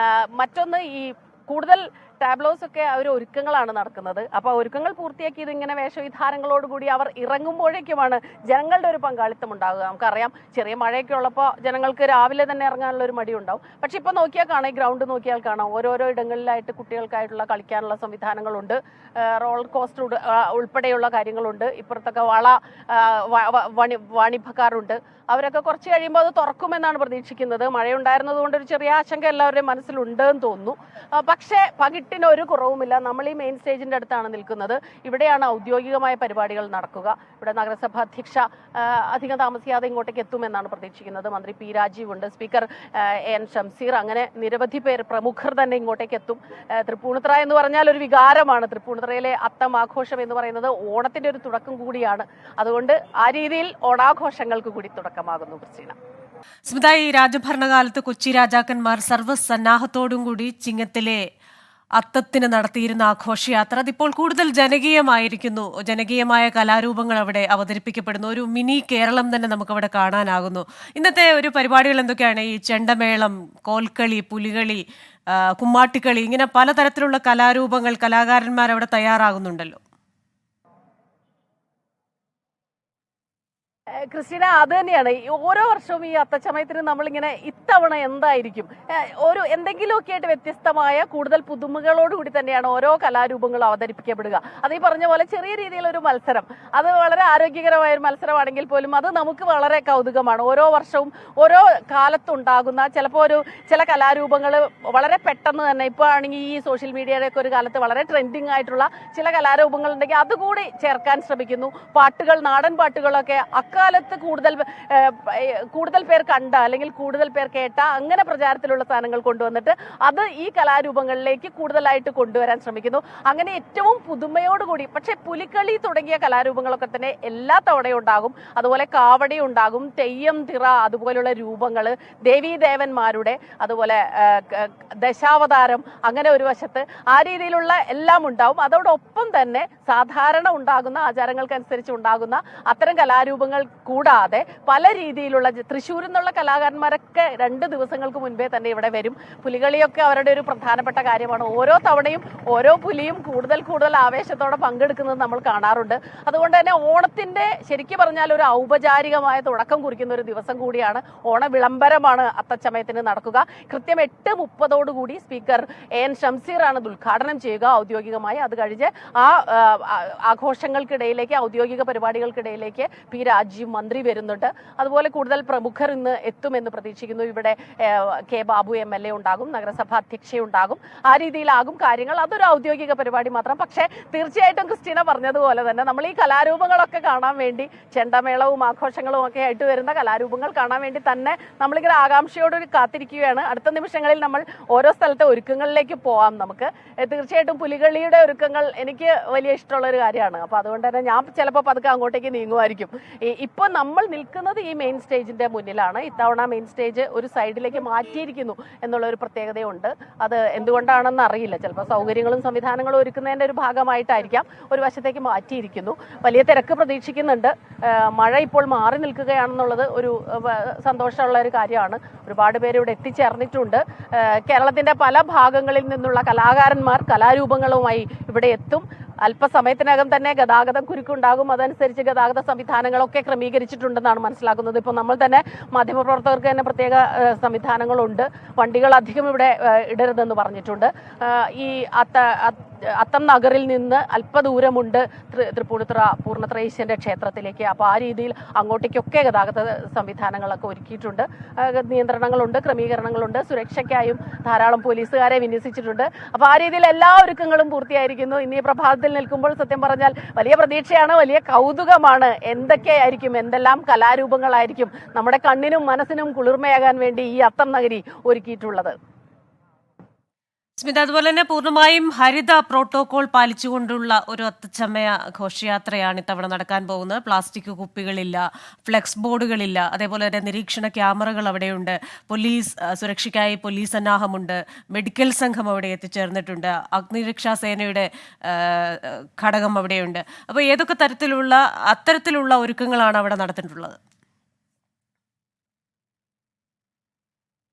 മറ്റൊന്ന്, ഈ കൂടുതൽ ടാബ്ലോസ് ഒക്കെ അവർ ഒരുക്കങ്ങളാണ് നടക്കുന്നത്. അപ്പോൾ ഒരുക്കങ്ങൾ പൂർത്തിയാക്കി ഇതിങ്ങനെ വേഷവിധാനങ്ങളോടുകൂടി അവർ ഇറങ്ങുമ്പോഴേക്കുമാണ് ജനങ്ങളുടെ ഒരു പങ്കാളിത്തം ഉണ്ടാകുക. നമുക്കറിയാം, ചെറിയ മഴയൊക്കെ ഉള്ളപ്പോൾ ജനങ്ങൾക്ക് രാവിലെ തന്നെ ഇറങ്ങാനുള്ള ഒരു മടി ഉണ്ടാവും. പക്ഷെ ഇപ്പോൾ നോക്കിയാൽ കാണാം, ഈ ഗ്രൗണ്ട് നോക്കിയാൽ കാണാം, ഓരോരോ ഇടങ്ങളിലായിട്ട് കുട്ടികൾക്കായിട്ടുള്ള കളിക്കാനുള്ള സംവിധാനങ്ങളുണ്ട്, റോളർ കോസ്റ്റർ ഉൾപ്പെടെയുള്ള കാര്യങ്ങളുണ്ട്. ഇപ്പുറത്തൊക്കെ വാണിഭക്കാരുണ്ട്. അവരൊക്കെ കുറച്ച് കഴിയുമ്പോൾ അത് തുറക്കുമെന്നാണ് പ്രതീക്ഷിക്കുന്നത്. മഴയുണ്ടായിരുന്നത് കൊണ്ട് ഒരു ചെറിയ ആശങ്ക എല്ലാവരുടെയും മനസ്സിലുണ്ട് എന്ന് തോന്നുന്നു. പക്ഷേ പകിട്ടിന് ഒരു കുറവുമില്ല. നമ്മൾ ഈ മെയിൻ സ്റ്റേജിന്റെ അടുത്താണ് നിൽക്കുന്നത്. ഇവിടെയാണ് ഔദ്യോഗികമായ പരിപാടികൾ നടക്കുക. ഇവിടെ നഗരസഭ അധ്യക്ഷ അധികം താമസിയാതെ ഇങ്ങോട്ടേക്ക് എത്തുമെന്നാണ് പ്രതീക്ഷിക്കുന്നത്. മന്ത്രി പി രാജീവ് ഉണ്ട്, സ്പീക്കർ എൻ ഷംസീർ, അങ്ങനെ നിരവധി പേർ, പ്രമുഖർ തന്നെ ഇങ്ങോട്ടേക്ക് എത്തും. തൃപ്പൂണിത്തുറ എന്ന് പറഞ്ഞാൽ ഒരു വികാരമാണ്. തൃപ്പൂണിത്തുറയിലെ അത്തം ആഘോഷം എന്ന് പറയുന്നത് ഓണത്തിന്റെ ഒരു തുടക്കം കൂടിയാണ്. അതുകൊണ്ട് ആ രീതിയിൽ ഓണാഘോഷങ്ങൾക്ക് കൂടി തുടക്കമാകുന്നു. ക്രിസ്റ്റീന. സ്മിത, ഈ രാജഭരണകാലത്ത് കൊച്ചി രാജാക്കന്മാർ സർവ്വസന്നാഹത്തോടും കൂടി ചിങ്ങത്തിലെ അത്തത്തിന് നടത്തിയിരുന്ന ആഘോഷയാത്ര അതിപ്പോൾ കൂടുതൽ ജനകീയമായിരിക്കുന്നു. ജനകീയമായ കലാരൂപങ്ങൾ അവിടെ അവതരിപ്പിക്കപ്പെടുന്നു. ഒരു മിനി കേരളം തന്നെ നമുക്കവിടെ കാണാനാകുന്നു. ഇന്നത്തെ ഒരു പരിപാടികൾ എന്തൊക്കെയാണ്? ഈ ചെണ്ടമേളം, കോൽക്കളി, പുലികളി, കുമ്മാട്ടിക്കളി, ഇങ്ങനെ പലതരത്തിലുള്ള കലാരൂപങ്ങൾ, കലാകാരന്മാർ അവിടെ തയ്യാറാകുന്നുണ്ടല്ലോ. ക്രിസ്റ്റീന, അത് തന്നെയാണ്. ഓരോ വർഷവും ഈ അത്തച്ചമയത്തിന് നമ്മളിങ്ങനെ ഇത്തവണ എന്തായിരിക്കും എന്തെങ്കിലുമൊക്കെ ആയിട്ട് വ്യത്യസ്തമായ കൂടുതൽ പുതുമകളോടുകൂടി തന്നെയാണ് ഓരോ കലാരൂപങ്ങളും അവതരിപ്പിക്കപ്പെടുക. അത് ഈ പറഞ്ഞ പോലെ ചെറിയ രീതിയിലൊരു മത്സരം, അത് വളരെ ആരോഗ്യകരമായ ഒരു മത്സരമാണെങ്കിൽ പോലും അത് നമുക്ക് വളരെ കൗതുകമാണ്. ഓരോ വർഷവും ഓരോ കാലത്തുണ്ടാകുന്ന ചിലപ്പോൾ ചില കലാരൂപങ്ങൾ വളരെ പെട്ടെന്ന് തന്നെ, ഇപ്പോൾ ആണെങ്കിൽ ഈ സോഷ്യൽ മീഡിയയുടെ ഒക്കെ ഒരു കാലത്ത് വളരെ ട്രെൻഡിങ് ആയിട്ടുള്ള ചില കലാരൂപങ്ങൾ ഉണ്ടെങ്കിൽ അതുകൂടി ചേർക്കാൻ ശ്രമിക്കുന്നു. പാട്ടുകൾ, നാടൻ പാട്ടുകളൊക്കെ അക്കാലത്ത് കൂടുതൽ പേർ കണ്ട അല്ലെങ്കിൽ കൂടുതൽ പേർ കേട്ട അങ്ങനെ പ്രചാരത്തിലുള്ള സാധനങ്ങൾ കൊണ്ടുവന്നിട്ട് അത് ഈ കലാരൂപങ്ങളിലേക്ക് കൂടുതലായിട്ട് കൊണ്ടുവരാൻ ശ്രമിക്കുന്നു. അങ്ങനെ ഏറ്റവും പുതുമയോടുകൂടി. പക്ഷെ പുലിക്കളി തുടങ്ങിയ കലാരൂപങ്ങളൊക്കെ തന്നെ എല്ലാ തവണയും ഉണ്ടാകും. അതുപോലെ കാവടി ഉണ്ടാകും, തെയ്യം, തിറ, അതുപോലുള്ള രൂപങ്ങൾ, ദേവീദേവന്മാരുടെ, അതുപോലെ ദശാവതാരം, അങ്ങനെ ഒരു വശത്ത് ആ രീതിയിലുള്ള എല്ലാം ഉണ്ടാവും. അതോടൊപ്പം തന്നെ സാധാരണ ഉണ്ടാകുന്ന ആചാരങ്ങൾക്കനുസരിച്ച് ഉണ്ടാകുന്ന അത്തരം കലാരൂപങ്ങൾ കൂടാതെ പല രീതിയിലുള്ള തൃശ്ശൂരിൽ നിന്നുള്ള കലാകാരന്മാരൊക്കെ 2 ദിവസങ്ങൾക്ക് മുൻപേ തന്നെ ഇവിടെ വരും. പുലികളിയൊക്കെ അവരുടെ ഒരു പ്രധാനപ്പെട്ട കാര്യമാണ്. ഓരോ തവണയും ഓരോ പുലിയും കൂടുതൽ ആവേശത്തോടെ പങ്കെടുക്കുന്നത് നമ്മൾ കാണാറുണ്ട്. അതുകൊണ്ട് തന്നെ ഓണത്തിന്റെ ശരിക്കും പറഞ്ഞാൽ ഒരു ഔപചാരികമായ തുടക്കം കുറിക്കുന്ന ഒരു ദിവസം കൂടിയാണ്. ഓണ വിളംബരമാണ് അത്തച്ചമയത്തിന് നടക്കുക. കൃത്യം 8:30 സ്പീക്കർ എൻ ഷംസീർ ആണ് ഉദ്ഘാടനം ചെയ്യുക ഔദ്യോഗികമായി. അത് കഴിഞ്ഞ് ആ ആഘോഷങ്ങൾക്കിടയിലേക്ക്, ഔദ്യോഗിക പരിപാടികൾക്കിടയിലേക്ക് പി രാജീവ് മന്ത്രി വരുന്നുണ്ട്. അതുപോലെ കൂടുതൽ പ്രമുഖർ ഇന്ന് എത്തുമെന്ന് പ്രതീക്ഷിക്കുന്നു. ഇവിടെ കെ ബാബു MLA ഉണ്ടാകും, നഗരസഭ അധ്യക്ഷയുണ്ടാകും. ആ രീതിയിലാകും കാര്യങ്ങൾ. അതൊരു ഔദ്യോഗിക പരിപാടി മാത്രം. പക്ഷേ തീർച്ചയായിട്ടും ക്രിസ്റ്റീന പറഞ്ഞതുപോലെ തന്നെ നമ്മൾ ഈ കലാരൂപങ്ങളൊക്കെ കാണാൻ വേണ്ടി, ചെണ്ടമേളവും ആഘോഷങ്ങളും ഒക്കെ ആയിട്ട് വരുന്ന കലാരൂപങ്ങൾ കാണാൻ വേണ്ടി തന്നെ നമ്മളിങ്ങനെ ആകാംക്ഷയോട് കാത്തിരിക്കുകയാണ്. അടുത്ത നിമിഷങ്ങളിൽ നമ്മൾ ഓരോ സ്ഥലത്തെ ഒരുക്കങ്ങളിലേക്ക് പോവാം. നമുക്ക് തീർച്ചയായിട്ടും പുലികളിയുടെ ഒരുക്കങ്ങൾ എനിക്ക് വലിയ ഇഷ്ടമുള്ള ഒരു കാര്യമാണ്. അപ്പോൾ അതുകൊണ്ട് തന്നെ ഞാൻ ചിലപ്പോൾ പതുക്കെ അങ്ങോട്ടേക്ക് നീങ്ങുമായിരിക്കും. ഇപ്പോൾ നമ്മൾ നിൽക്കുന്നത് ഈ മെയിൻ സ്റ്റേജിന്റെ മുന്നിലാണ്. ഇത്തവണ മെയിൻ സ്റ്റേജ് ഒരു സൈഡിലേക്ക് മാറ്റിയിരിക്കുന്നു എന്നുള്ള ഒരു പ്രത്യേകതയുണ്ട്. അത് എന്തുകൊണ്ടാണെന്ന് അറിയില്ല. ചിലപ്പോൾ സൗകര്യങ്ങളും സംവിധാനങ്ങളും ഒരുക്കുന്നതിന്റെ ഒരു ഭാഗമായിട്ടായിരിക്കാം ഒരു വശത്തേക്ക് മാറ്റിയിരിക്കുന്നു. വലിയ തിരക്ക് പ്രതീക്ഷിക്കുന്നുണ്ട്. മഴ ഇപ്പോൾ മാറി നിൽക്കുകയാണെന്നുള്ളത് ഒരു സന്തോഷമുള്ള ഒരു കാര്യമാണ്. ഒരുപാട് പേര് ഇവിടെ എത്തിച്ചേർന്നിട്ടുണ്ട്. കേരളത്തിന്റെ പല ഭാഗങ്ങളിൽ നിന്നുള്ള കലാകാരന്മാർ കലാരൂപങ്ങളുമായി ഇവിടെ എത്തും. അല്പസമയത്തിനകം തന്നെ ഗതാഗതം കുരുക്കുണ്ടാകും. അതനുസരിച്ച് ഗതാഗത സംവിധാനങ്ങളൊക്കെ ക്രമീകരിച്ചിട്ടുണ്ടെന്നാണ് മനസ്സിലാക്കുന്നത്. ഇപ്പോൾ നമ്മൾ തന്നെ മാധ്യമപ്രവർത്തകർക്ക് തന്നെ പ്രത്യേക സംവിധാനങ്ങളുണ്ട്. വണ്ടികൾ അധികം ഇവിടെ ഇടരുതെന്ന് പറഞ്ഞിട്ടുണ്ട്. ഈ അത്തം നഗറിൽ നിന്ന് അല്പദൂരമുണ്ട് തൃപ്പൂണിത്തുറ പൂർണ്ണത്രയീശ്വരന്റെ ക്ഷേത്രത്തിലേക്ക്. അപ്പോൾ ആ രീതിയിൽ അങ്ങോട്ടേക്കൊക്കെ ഗതാഗത സംവിധാനങ്ങളൊക്കെ ഒരുക്കിയിട്ടുണ്ട്. നിയന്ത്രണങ്ങളുണ്ട്, ക്രമീകരണങ്ങളുണ്ട്. സുരക്ഷയ്ക്കായും ധാരാളം പോലീസുകാരെ വിന്യസിച്ചിട്ടുണ്ട്. അപ്പോൾ ആ രീതിയിൽ എല്ലാ ഒരുക്കങ്ങളും പൂർത്തിയായിരിക്കുന്നു. ഇന്ന് ഈ പ്രഭാതത്തിൽ നിൽക്കുമ്പോൾ സത്യം പറഞ്ഞാൽ വലിയ പ്രതീക്ഷയാണ്, വലിയ കൗതുകമാണ്. എന്തൊക്കെയായിരിക്കും, എന്തെല്ലാം കലാരൂപങ്ങളായിരിക്കും നമ്മുടെ കണ്ണിനും മനസ്സിനും കുളിർമയാകാൻ വേണ്ടി ഈ അത്തം നഗരി ഒരുക്കിയിട്ടുള്ളത്. സ്മിത, അതുപോലെ തന്നെ പൂർണ്ണമായും ഹരിത പ്രോട്ടോകോൾ പാലിച്ചുകൊണ്ടുള്ള ഒരു അത്തച്ചമയ ഘോഷയാത്രയാണ് ഇത്തവണ നടക്കാൻ പോകുന്നത്. പ്ലാസ്റ്റിക് കുപ്പികളില്ല, ഫ്ലെക്സ് ബോർഡുകളില്ല, അതേപോലെ തന്നെ നിരീക്ഷണ ക്യാമറകൾ അവിടെയുണ്ട്. പോലീസ് സുരക്ഷയ്ക്കായി പോലീസ് സന്നാഹമുണ്ട്. മെഡിക്കൽ സംഘം അവിടെ എത്തിച്ചേർന്നിട്ടുണ്ട്. അഗ്നിരക്ഷാ സേനയുടെ ഘടകം അവിടെയുണ്ട്. അപ്പോൾ ഏതൊക്കെ അത്തരത്തിലുള്ള ഒരുക്കങ്ങളാണ് അവിടെ നടത്തിയിട്ടുള്ളത്?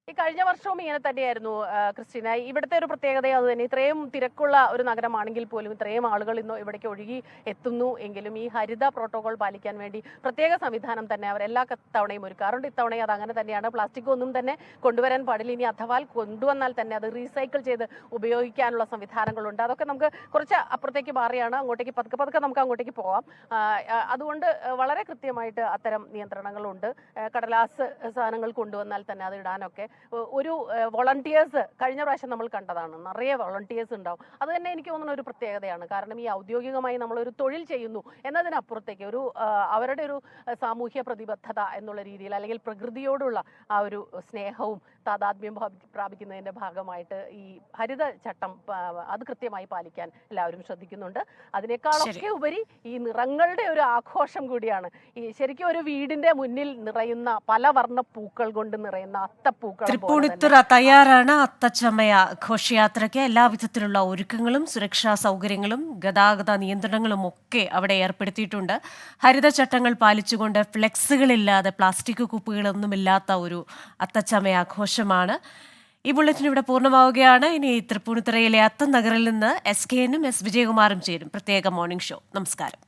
ഈ കഴിഞ്ഞ വർഷവും ഇങ്ങനെ തന്നെയായിരുന്നു ക്രിസ്റ്റീന. ഇവിടുത്തെ ഒരു പ്രത്യേകത അത് തന്നെ. ഇത്രയും തിരക്കുള്ള ഒരു നഗരമാണെങ്കിൽ പോലും ഇത്രയും ആളുകൾ ഇന്ന് ഇവിടേക്ക് ഒഴുകി എത്തുന്നു എങ്കിലും ഈ ഹരിത പ്രോട്ടോകോൾ പാലിക്കാൻ വേണ്ടി പ്രത്യേക സംവിധാനം തന്നെ അവർ എല്ലാ തവണയും ഒരുക്കാറുണ്ട്. ഇത്തവണയും അത് അങ്ങനെ തന്നെയാണ്. പ്ലാസ്റ്റിക് ഒന്നും തന്നെ കൊണ്ടുവരാൻ പാടില്ല. ഇനി അഥവാ കൊണ്ടുവന്നാൽ തന്നെ അത് റീസൈക്കിൾ ചെയ്ത് ഉപയോഗിക്കാനുള്ള സംവിധാനങ്ങളുണ്ട്. അതൊക്കെ നമുക്ക് കുറച്ച് അപ്പുറത്തേക്ക് മാറിയാണ്, അങ്ങോട്ടേക്ക് പതുക്കെ നമുക്ക് അങ്ങോട്ടേക്ക് പോകാം. അതുകൊണ്ട് വളരെ കൃത്യമായിട്ട് അത്തരം നിയന്ത്രണങ്ങളുണ്ട്. കടലാസ് സാധനങ്ങൾ കൊണ്ടുവന്നാൽ തന്നെ അത് ഇടാനൊക്കെ ഒരു വോളണ്ടിയേഴ്സ് കഴിഞ്ഞ പ്രാവശ്യം നമ്മൾ കണ്ടതാണ്. നിറയെ വോളണ്ടിയേഴ്സ് ഉണ്ടാവും. അത് തന്നെ എനിക്ക് തോന്നുന്ന ഒരു പ്രത്യേകതയാണ്. കാരണം ഈ ഔദ്യോഗികമായി നമ്മളൊരു തൊഴിൽ ചെയ്യുന്നു എന്നതിനപ്പുറത്തേക്ക് അവരുടെ ഒരു സാമൂഹ്യ പ്രതിബദ്ധത എന്നുള്ള രീതിയിൽ, അല്ലെങ്കിൽ പ്രകൃതിയോടുള്ള ആ ഒരു സ്നേഹവും താതാത്മ്യം പ്രാപിക്കുന്നതിന്റെ ഭാഗമായിട്ട് ഈ ഹരിത ചട്ടം അത് കൃത്യമായി പാലിക്കാൻ എല്ലാവരും ശ്രദ്ധിക്കുന്നുണ്ട്. അതിനേക്കാളൊക്കെ ഉപരി ഈ നിറങ്ങളുടെ ഒരു ആഘോഷം കൂടിയാണ്. ഈ ശരിക്കും ഒരു വീടിന്റെ മുന്നിൽ നിറയുന്ന പല വർണ്ണ പൂക്കൾ കൊണ്ട് നിറയുന്ന അത്തപ്പൂക്കൾ. തൃപ്പൂണിത്തുറ തയ്യാറാണ് അത്തച്ചമയ ഘോഷയാത്രയ്ക്ക്. എല്ലാവിധത്തിലുള്ള ഒരുക്കങ്ങളും സുരക്ഷാ സൗകര്യങ്ങളും ഗതാഗത നിയന്ത്രണങ്ങളും ഒക്കെ അവിടെ ഏർപ്പെടുത്തിയിട്ടുണ്ട്. ഹരിതചട്ടങ്ങൾ പാലിച്ചുകൊണ്ട് ഫ്ലെക്സുകളില്ലാതെ പ്ലാസ്റ്റിക് കുപ്പികളൊന്നുമില്ലാത്ത ഒരു അത്തച്ചമയ ആഘോഷമാണ്. ഈ ബുള്ളറ്റിൻ ഇവിടെ പൂർണ്ണമാവുകയാണ്. ഇനി തൃപ്പൂണിത്തുറയിലെ അത്തം നഗറിൽ നിന്ന് SKN-ഉം S. വിജയകുമാറും ചേരും. പ്രത്യേക മോർണിംഗ് ഷോ. നമസ്കാരം.